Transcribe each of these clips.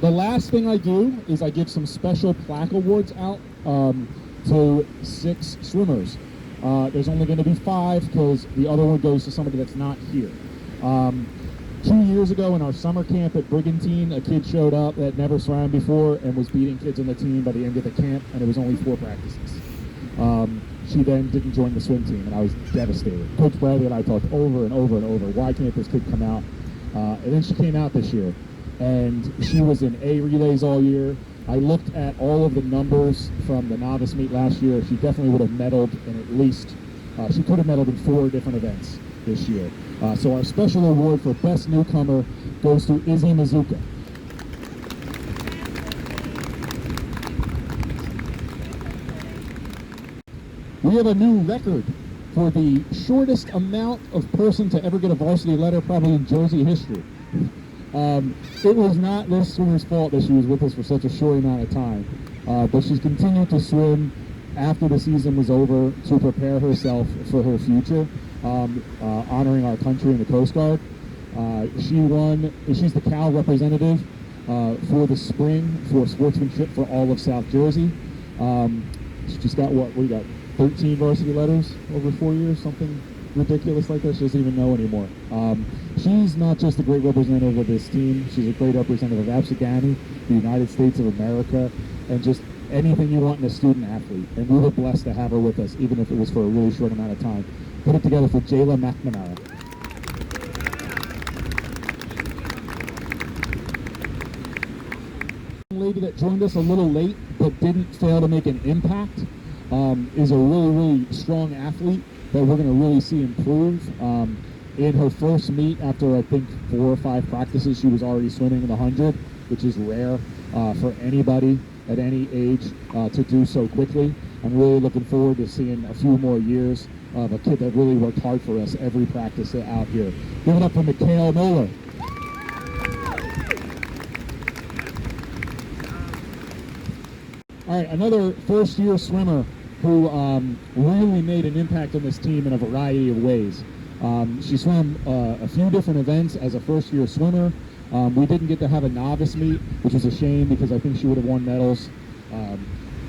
The last thing I do is I give some special plaque awards out to 6 swimmers. There's only going to be 5 because the other one goes to somebody that's not here. 2 years ago in our summer camp at Brigantine, a kid showed up that never swam before and was beating kids on the team by the end of the camp, and it was only 4 practices. She then didn't join the swim team, and I was devastated. Coach Bradley and I talked over and over and over, why can't this kid come out? And then she came out this year, and she was in A relays all year. I looked at all of the numbers from the novice meet last year. She definitely would have medaled in at least, she could have medaled in 4 different events this year. So our special award for Best Newcomer goes to Izzy Mizuka. We have a new record for the shortest amount of person to ever get a varsity letter probably in Jersey history. It was not this swimmer's fault that she was with us for such a short amount of time, but she's continued to swim after the season was over to prepare herself for her future, honoring our country and the Coast Guard. She's the Cal representative for the spring for sportsmanship for all of South Jersey. She's got what we got 13 varsity letters over 4 years, something ridiculous like that. She doesn't even know anymore. She's not just a great representative of this team, she's a great representative of Absegami, the United States of America, and just anything you want in a student athlete. And we were blessed to have her with us, even if it was for a really short amount of time. Put it together for Jayla McNamara. Lady that joined us a little late but didn't fail to make an impact is a really strong athlete that we're going to really see improve. In her first meet, after I think 4 or 5 practices, she was already swimming in the 100, which is rare for anybody at any age to do so quickly. I'm really looking forward to seeing a few more years of a kid that really worked hard for us every practice out here. Give it up for Mikhail Moeller. All right, another first-year swimmer who really made an impact on this team in a variety of ways. She swam a few different events as a first-year swimmer. We didn't get to have a novice meet, which was a shame because I think she would have won medals.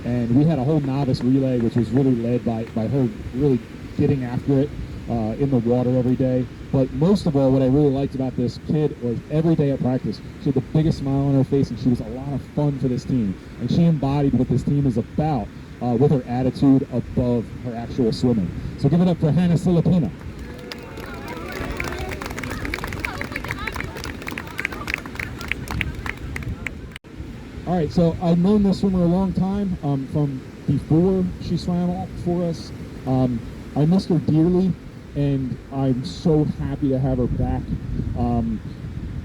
And we had a whole novice relay, which was really led by her really getting after it in the water every day. But most of all, what I really liked about this kid was every day at practice, she had the biggest smile on her face, and she was a lot of fun for this team. And she embodied what this team is about with her attitude above her actual swimming. So give it up for Hannah Silipina. All right, so I've known this swimmer a long time, from before she swam for us. I missed her dearly, and I'm so happy to have her back.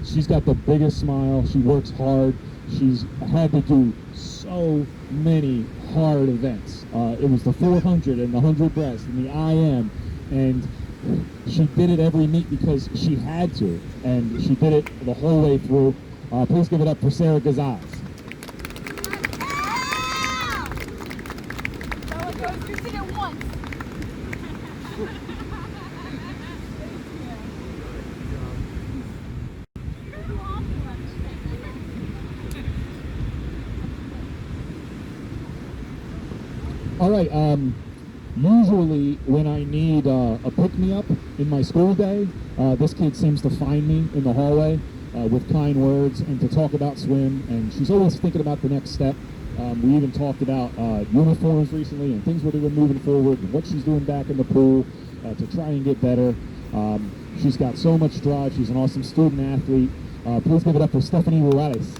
She's got the biggest smile, she works hard, she's had to do so many hard events. It was the 400 and the 100 breast and the IM, and she did it every meet because she had to, and she did it the whole way through. Please give it up for Sarah Gazaz. You're sitting once. All right, usually when I need a pick-me-up in my school day, this kid seems to find me in the hallway with kind words and to talk about swim, and she's always thinking about the next step. We even talked about uniforms recently and things where they were moving forward and what she's doing back in the pool to try and get better. She's got so much drive. She's an awesome student athlete. Please give it up for Stephanie Morales.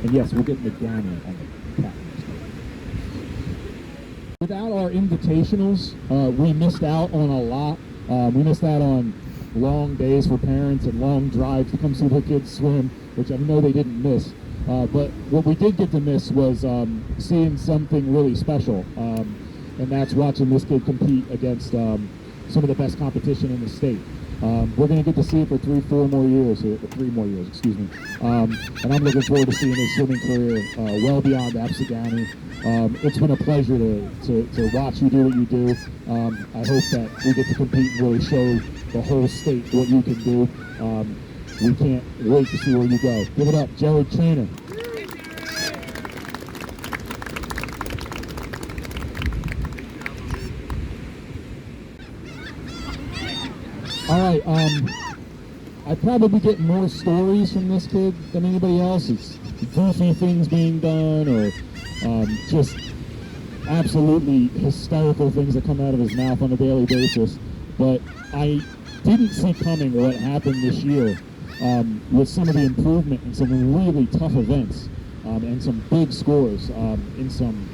And yes, we'll get McDaniel on the captain's. Without our invitationals, we missed out on a lot. We missed out on long days for parents and long drives to come see their kids swim, which I know they didn't miss. But what we did get to miss was seeing something really special, and that's watching this kid compete against some of the best competition in the state. We're going to get to see it for 3 more years, excuse me. And I'm looking forward to seeing his swimming career well beyond Absegami. It's been a pleasure to watch you do what you do. I hope that we get to compete and really show the whole state what you can do. We can't wait to see where you go. Give it up, Jared Trainer. All right, I probably get more stories from this kid than anybody else. It's goofy things being done, or just absolutely hysterical things that come out of his mouth on a daily basis. But I didn't see coming what happened this year with some of the improvement in some really tough events and some big scores in some.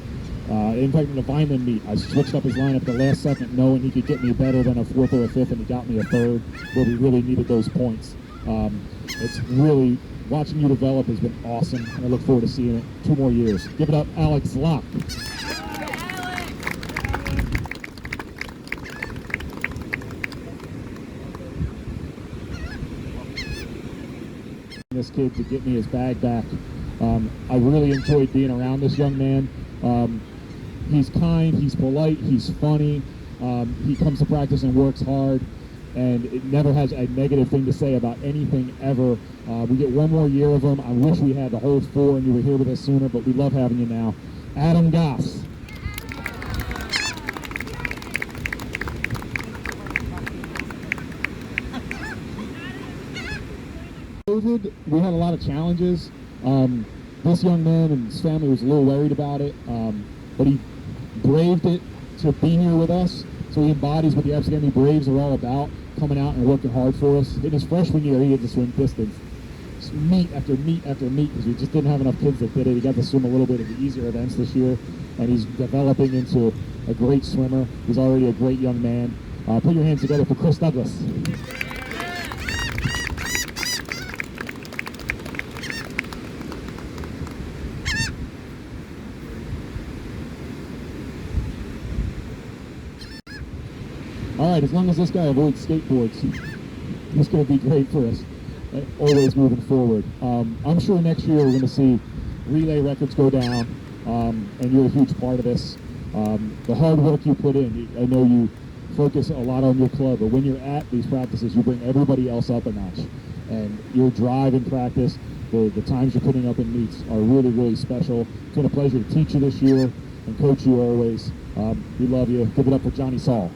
In fact, in the Vineland meet, I switched up his lineup at the last second, knowing he could get me better than a fourth or a fifth, and he got me a third, where we really needed those points. It's really, watching you develop has been awesome, and I look forward to seeing it 2 more years. Give it up, Alex Locke. This kid to get me his bag back. I really enjoyed being around this young man. He's kind, he's polite, he's funny, he comes to practice and works hard, and it never has a negative thing to say about anything ever. We get 1 more year of him. I wish we had the whole 4 and you were here with us sooner, but we love having you now. Adam Goss. COVID, we had a lot of challenges. This young man and his family was a little worried about it, but he braved it to be here with us. So he embodies what the Absegami Braves are all about, coming out and working hard for us. In his freshman year, he had to swim distance, meet after meet after meet, because we just didn't have enough kids that did it. He got to swim a little bit of the easier events this year, and he's developing into a great swimmer. He's already a great young man. Put your hands together for Chris Douglas. All right, as long as this guy avoids skateboards, he's going to be great for us, always moving forward. I'm sure next year we're going to see relay records go down, and you're a huge part of this. The hard work you put in, I know you focus a lot on your club, but when you're at these practices, you bring everybody else up a notch. And your drive in practice, the times you're putting up in meets are really, really special. It's been a pleasure to teach you this year and coach you always. We love you. Give it up for Johnny Saul.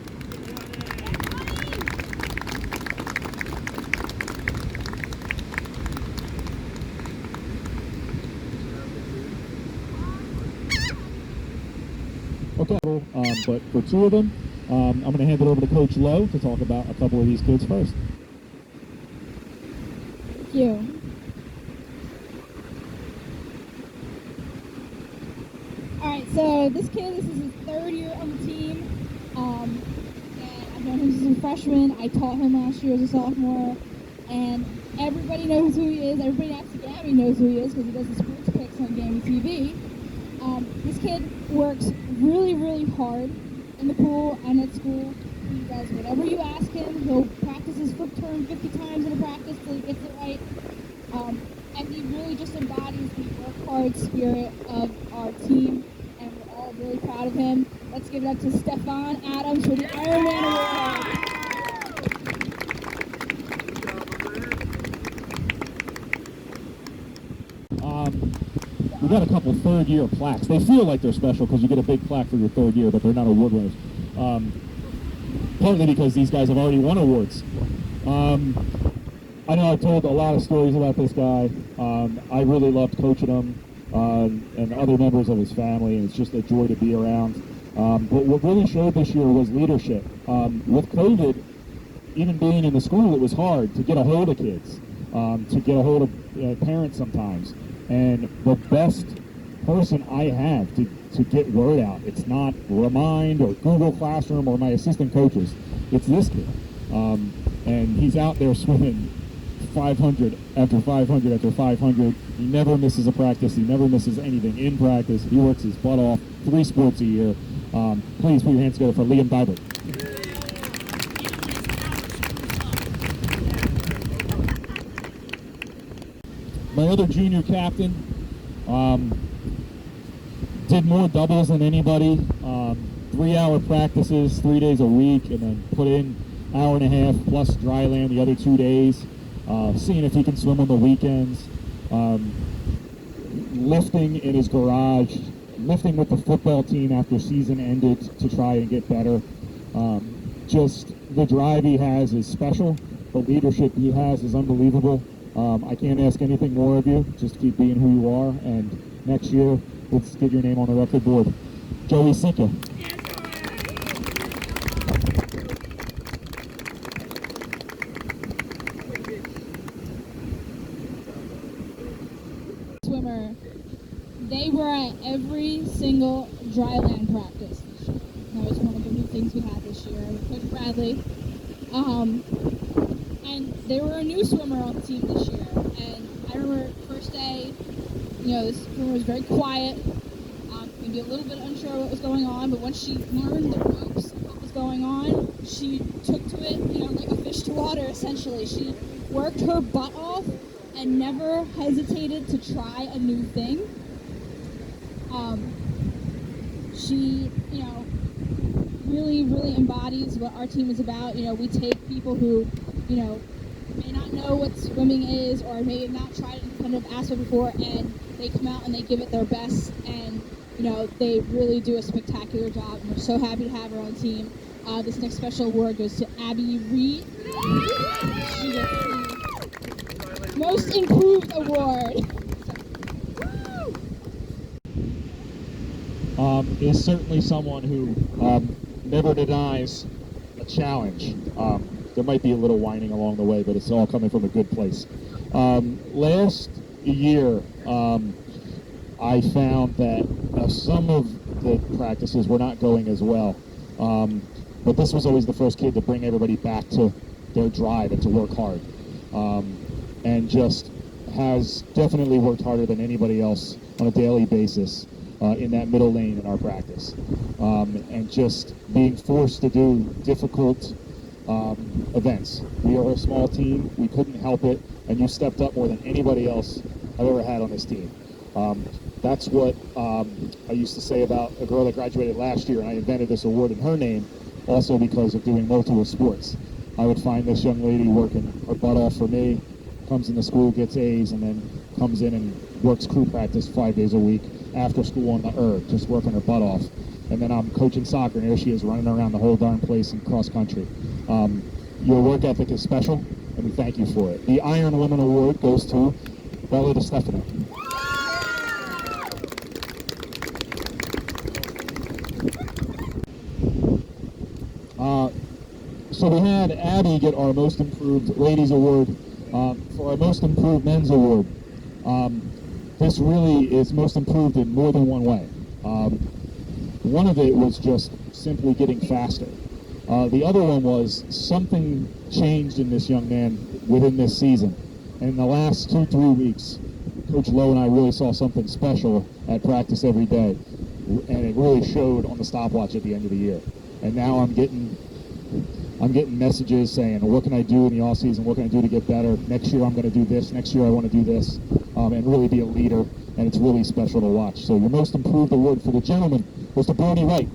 Okay, but for 2 of them, I'm going to hand it over to Coach Lowe to talk about a couple of these kids first. Thank you. Alright, so this kid, this is his 3rd year on the team. And I've known him since a freshman. I taught him last year as a sophomore. And everybody knows who he is. Everybody at Absegami knows who he is because he does the sports picks on Gammy TV. This kid works really, really hard in the pool and at school. He does whatever you ask him. He'll practice his flip turn 50 times in a practice till he gets it right. And he really just embodies the work hard spirit of our team, and we're all really proud of him. Let's give it up to Stefan Adams for the Ironman Award. We got a couple 3rd-year plaques. They feel like they're special because you get a big plaque for your 3rd year, but they're not award winners. Partly because these guys have already won awards. I know I've told a lot of stories about this guy. I really loved coaching him and other members of his family, and it's just a joy to be around. But what really showed this year was leadership. With COVID, even being in the school, it was hard to get a hold of kids, to get a hold of parents sometimes. And the best person I have to get word out, it's not Remind or Google Classroom or my assistant coaches, it's this kid. And he's out there swimming 500 after 500 after 500. He never misses a practice. He never misses anything in practice. He works his butt off, 3 sports a year. Please put your hands together for Liam Dibert. My other junior captain did more doubles than anybody. 3-hour practices, 3 days a week, and then put in hour and a half plus dry land the other 2 days, seeing if he can swim on the weekends, lifting in his garage, lifting with the football team after season ended to try and get better. Just the drive he has is special. The leadership he has is unbelievable. I can't ask anything more of you. Just keep being who you are, and next year, let's get your name on the record board. Joey Sika. Swimmer, they were at every single dry land practice this year. That was one of the new things we had this year with Coach Bradley. And they were a new swimmer on the team this year. And I remember first day, this swimmer was very quiet, maybe a little bit unsure what was going on, but once she learned the ropes of what was going on, she took to it, like a fish to water, essentially. She worked her butt off and never hesitated to try a new thing. She, really, really embodies what our team is about. We take people who, may not know what swimming is or may have not tried an independent aspect before, and they come out and they give it their best, and, they really do a spectacular job, and we're so happy to have her on the team. This next special award goes to Abby Reed. She gets the Most Improved Award. Is certainly someone who never denies a challenge. There might be a little whining along the way, but it's all coming from a good place. Last year, I found that some of the practices were not going as well. But this was always the first kid to bring everybody back to their drive and to work hard. And just has definitely worked harder than anybody else on a daily basis in that middle lane in our practice. And just being forced to do difficult events. We are a small team, we couldn't help it, and you stepped up more than anybody else I've ever had on this team. That's what I used to say about a girl that graduated last year, and I invented this award in her name, also because of doing multiple sports. I would find this young lady working her butt off for me, comes into school, gets A's, and then comes in and works crew practice 5 days a week, after school on the ERG, just working her butt off. And then I'm coaching soccer, and here she is running around the whole darn place in cross country. Your work ethic is special, and we thank you for it. The Iron Women Award goes to Bella DeStefano. So we had Abby get our Most Improved Ladies Award for our Most Improved Men's Award. This really is most improved in more than one way. One of it was just simply getting faster. The other one was something changed in this young man within this season. And in the last 2-3 weeks, Coach Lowe and I really saw something special at practice every day. And it really showed on the stopwatch at the end of the year. And now I'm getting messages saying, what can I do in the off season? What can I do to get better? Next year I'm going to do this. Next year I want to do this. And really be a leader. And it's really special to watch. So your Most Improved Award for the gentleman was to Brody Wright.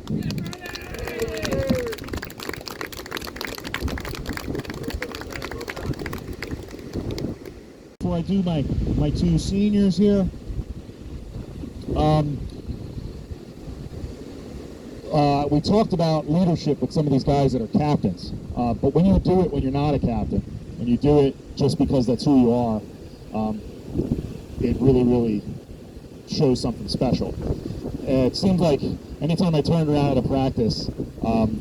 Before I do my two seniors here, we talked about leadership with some of these guys that are captains. But when you do it when you're not a captain, and you do it just because that's who you are, it really, really shows something special. It seems like anytime I turned around at a practice,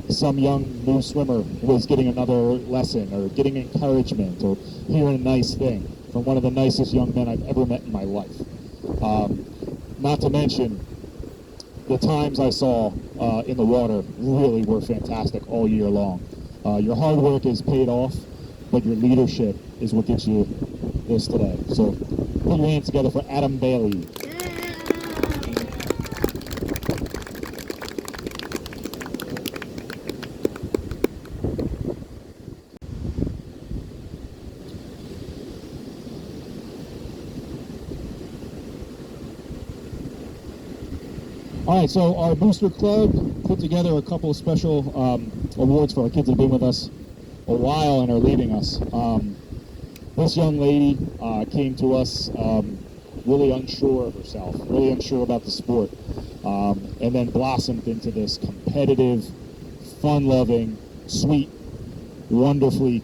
some young new swimmer was getting another lesson or getting encouragement or hearing a nice thing from one of the nicest young men I've ever met in my life. Not to mention, the times I saw in the water really were fantastic all year long. Your hard work is paid off, but your leadership is what gets you this today. So put your hands together for Adam Bailey. All right, so our booster club put together a couple of special awards for our kids that have been with us a while and are leaving us. This young lady came to us really unsure of herself, really unsure about the sport, and then blossomed into this competitive, fun-loving, sweet, wonderfully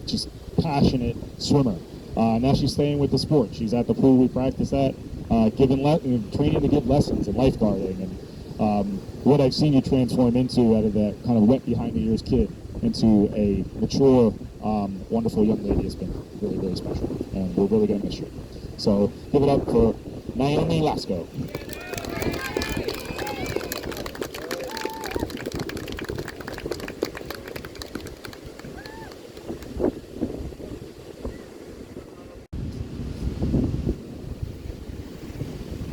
just passionate swimmer. Now she's staying with the sport. She's at the pool we practice at, training to give lessons and lifeguarding, and what I've seen you transform into out of that kind of wet behind the ears kid into a mature, wonderful young lady has been really, really special, and we're really going to miss you. So give it up for Naomi Lasco.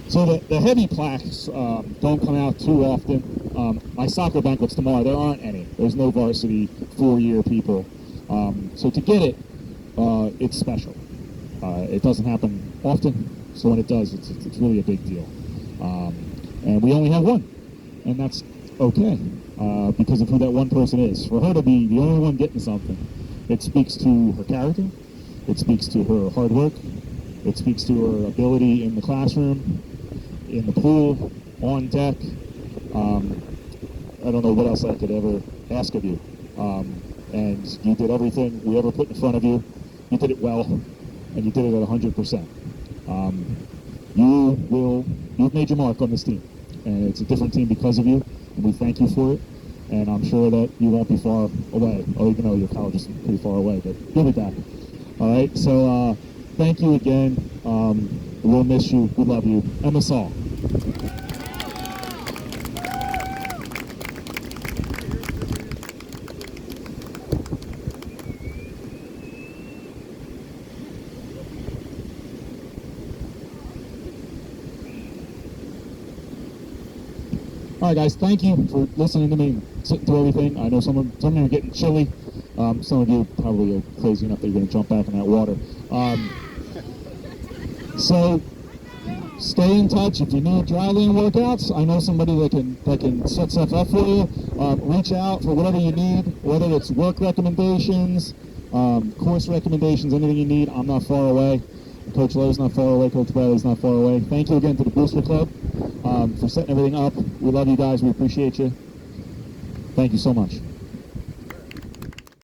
So the heavy plaques don't come out too often. My soccer banquet's tomorrow. There aren't any. There's no varsity 4-year people. So to get it, it's special. It doesn't happen often, so when it does, it's really a big deal. And we only have one, and that's okay, because of who that one person is. For her to be the only one getting something, it speaks to her character, it speaks to her hard work, it speaks to her ability in the classroom, in the pool, on deck. I don't know what else I could ever ask of you. And you did everything we ever put in front of you. You did it well, and you did it at 100%. You've made your mark on this team, and it's a different team because of you, and we thank you for it. And I'm sure that you won't be far away, even though your college is pretty far away, but you'll be back. All right, so thank you again. We'll miss you. We love you. Emma Saul. All right, guys, thank you for listening to me and sitting through everything. I know some of you are getting chilly. Some of you probably are crazy enough that you're going to jump back in that water. So stay in touch. If you need dry land workouts, I know somebody that can set stuff up for you. Reach out for whatever you need, whether it's work recommendations, course recommendations, anything you need. I'm not far away. Coach Lowe's not far away. Coach Bradley's not far away. Thank you again to the Booster Club for setting everything up. We love you guys. We appreciate you. Thank you so much.